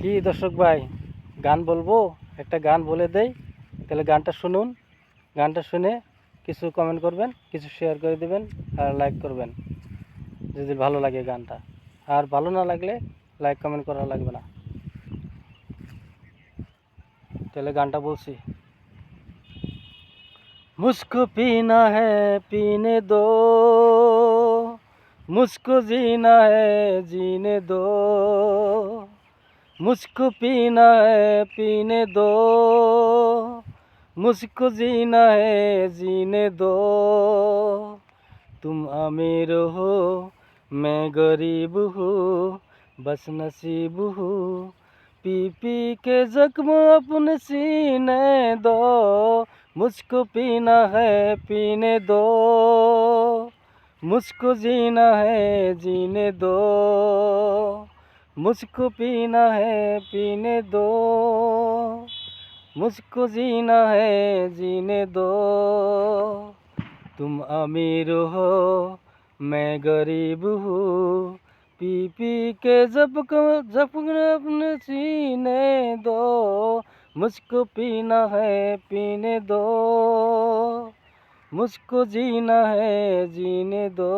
কি দর্শক ভাই, গান বলবো? একটা গান বলে দেই, তাহলে গানটা শুনুন। গানটা শুনে কিছু কমেন্ট করবেন, কিছু শেয়ার করে দিবেন আর লাইক করবেন যদি ভালো লাগে গানটা। আর ভালো না লাগলে লাইক কমেন্ট করা লাগবে না। তাহলে গানটা বলছি। मुझको पीना है पीने दो, मुझको जीना है जीने दो, मुझको पीना है पीने दो, मुझको जीना है जीने दो। तुम अमीर हो मैं गरीब हूँ, बस नसीब हूँ पी पी के जख्म अपने सीने दो। मुझको पीना है पीने दो, मुझको जीना है जीने दो, मुझको पीना है पीने दो, मुझको जीना है जीने दो। तुम अमीर हो मैं गरीब हूँ, पी पी के जब अपने सीने दो। मुझको पीना है पीने दो, मुझको जीना है जीने दो।